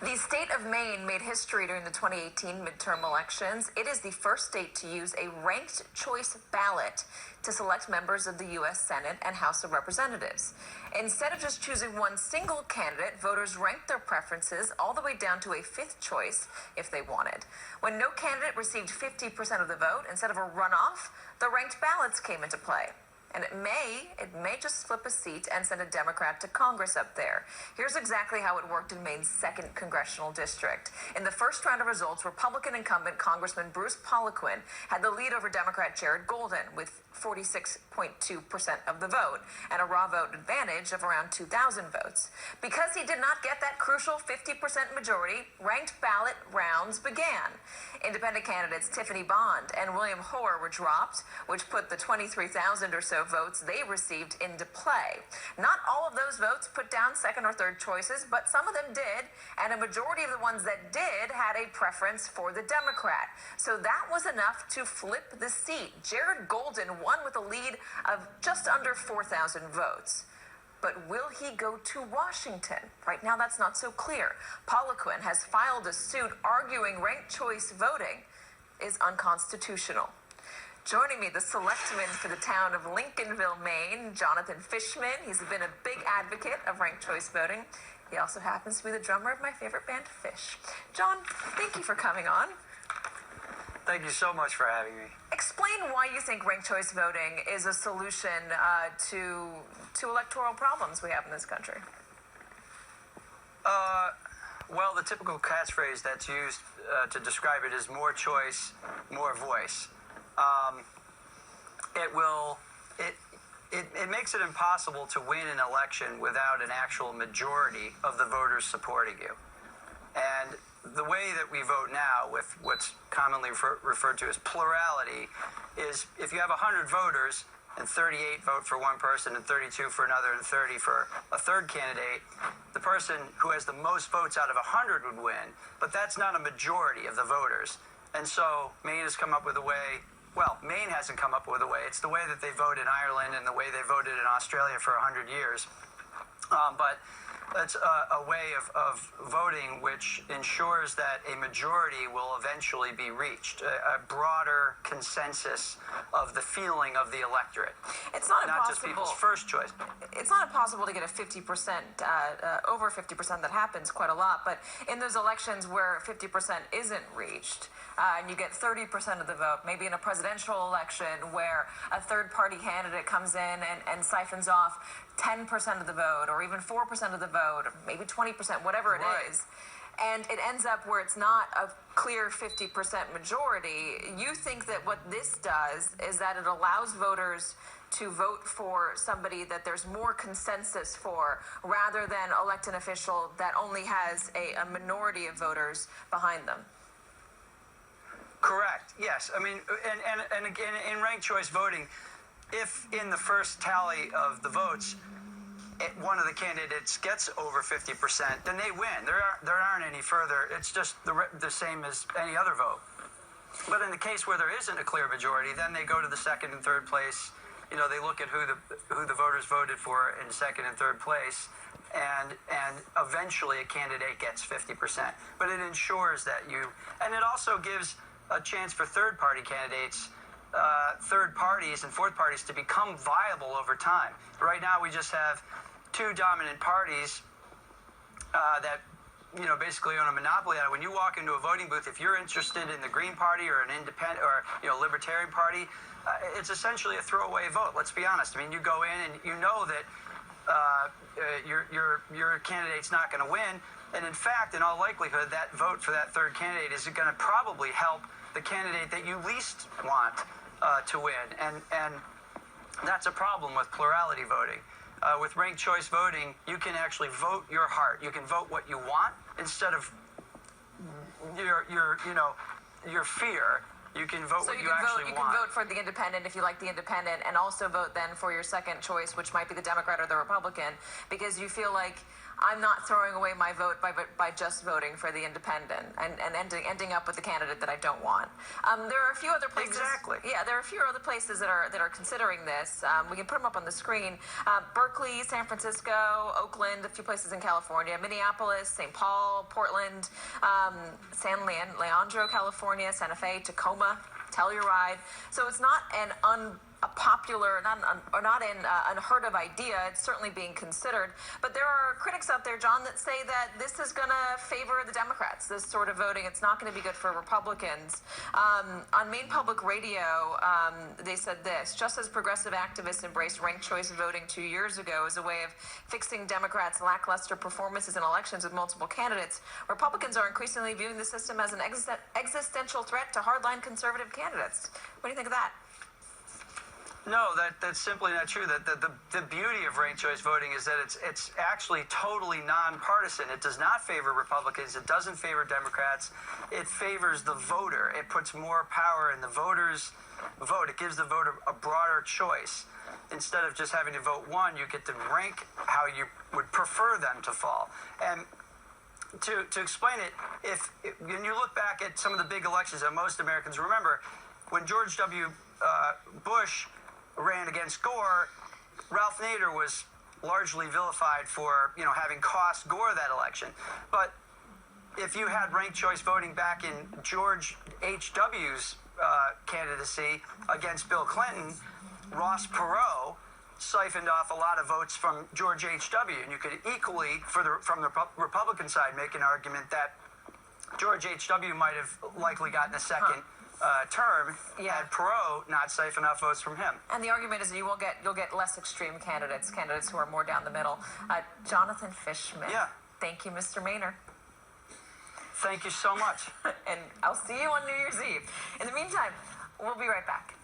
The state of Maine made history during the 2018 midterm elections. It is the first state to use a ranked choice ballot to select members of the U.S. Senate and House of Representatives. Instead of just choosing one single candidate, voters ranked their preferences all the way down to a fifth choice if they wanted. When no candidate received 50% of the vote, instead of a runoff, the ranked ballots came into play. And it may just flip a seat and send a Democrat to Congress up there. Here's exactly how it worked in Maine's 2nd congressional district. In the first round of results, Republican incumbent Congressman Bruce Poliquin had the lead over Democrat Jared Golden with 46.2% of the vote and a raw vote advantage of around 2,000 votes. Because he did not get that crucial 50% majority, ranked ballot rounds began. Independent candidates Tiffany Bond and William Hoare were dropped, which put the 23,000 or so votes they received into play. Not all of those votes put down second or third choices, but some of them did, and a majority of the ones that did had a preference for the Democrat. So that was enough to flip the seat. Jared Golden won with a lead of just under 4,000 votes. But will he go to Washington? Right now, that's not so clear. Poliquin has filed a suit arguing ranked choice voting is unconstitutional. Joining me, the selectman for the town of Lincolnville, Maine, Jon Fishman. He's been a big advocate of ranked choice voting. He also happens to be the drummer of my favorite band, Phish. Jon, thank you for coming on. Thank you so much for having me. Explain why you think ranked choice voting is a solution to electoral problems we have in this country. Well, the typical catchphrase that's used to describe it is more choice, more voice. It makes it impossible to win an election without an actual majority of the voters supporting you. And the way that we vote now, with what's commonly referred to as plurality, is if you have 100 voters and 38 vote for one person and 32 for another and 30 for a third candidate, the person who has the most votes out of 100 would win. But that's not a majority of the voters. And so Maine has come up with a way. Well, Maine hasn't come up with a way. It's the way that they vote in Ireland and the way they voted in Australia for 100 years. But it's a way of voting which ensures that a majority will eventually be reached, a broader consensus of the feeling of the electorate. It's not just people's first choice. It's not impossible to get a 50%, over 50% that happens quite a lot, but in those elections where 50% isn't reached, and you get 30% of the vote, maybe in a presidential election where a third-party candidate comes in and siphons off 10% of the vote, or even 4% of the vote, or maybe 20%, whatever it is, and it ends up where it's not a clear 50% majority. You think that what this does is that it allows voters to vote for somebody that there's more consensus for, rather than elect an official that only has a minority of voters behind them? Correct. Yes. I mean, and again, in ranked choice voting, if in the first tally of the votes, one of the candidates gets over 50%, then they win. There aren't any further. It's just the same as any other vote. But in the case where there isn't a clear majority, then they go to the second and third place. You know, they look at who the voters voted for in second and third place, and eventually a candidate gets 50%. But it ensures that and it also gives a chance for third-party candidates, third parties and fourth parties to become viable over time. Right now, we just have two dominant parties that, basically own a monopoly on it. When you walk into a voting booth, if you're interested in the Green Party or an independent or Libertarian Party, it's essentially a throwaway vote. Let's be honest. I mean, you go in and you know that your candidate's not going to win, and in fact, in all likelihood, that vote for that third candidate is going to probably help the candidate that you least want to win, and that's a problem with plurality voting. With ranked choice voting, you can actually vote your heart. You can vote what you want instead of your fear. You can vote what you actually want. You can vote for the independent if you like the independent, and also vote then for your second choice, which might be the Democrat or the Republican, because you feel like I'm not throwing away my vote by just voting for the independent and ending up with the candidate that I don't want. There are a few other places. Exactly. Yeah, there are a few other places that are considering this. We can put them up on the screen. Berkeley, San Francisco, Oakland, a few places in California, Minneapolis, St. Paul, Portland, San Leandro, California, Santa Fe, Tacoma, Telluride. So it's not an unpopular, not an unheard of idea. It's certainly being considered. But there are critics out there, John, that say that this is going to favor the Democrats, this sort of voting. It's not going to be good for Republicans. On Maine Public Radio, they said this: just as progressive activists embraced ranked choice voting 2 years ago as a way of fixing Democrats' lackluster performances in elections with multiple candidates, Republicans are increasingly viewing the system as an existential threat to hardline conservative candidates. What do you think of that? No, that's simply not true. That the beauty of ranked choice voting is that it's actually totally nonpartisan. It does not favor Republicans. It doesn't favor Democrats. It favors the voter. It puts more power in the voter's vote. It gives the voter a broader choice. Instead of just having to vote one, you get to rank how you would prefer them to fall. And to explain it, when you look back at some of the big elections that most Americans remember, when George W. Bush ran against Gore, Ralph Nader was largely vilified for, having cost Gore that election. But if you had ranked choice voting back in George H.W.'s candidacy against Bill Clinton, Ross Perot siphoned off a lot of votes from George H.W. And you could equally, from the Republican side, make an argument that George H.W. might have likely gotten a second term had Perot not siphoned off votes from him. And the argument is that you'll get less extreme candidates who are more down the middle. Jonathan Fishman. Yeah. Thank you, Mr. Maynard. Thank you so much. And I'll see you on New Year's Eve. In the meantime, we'll be right back.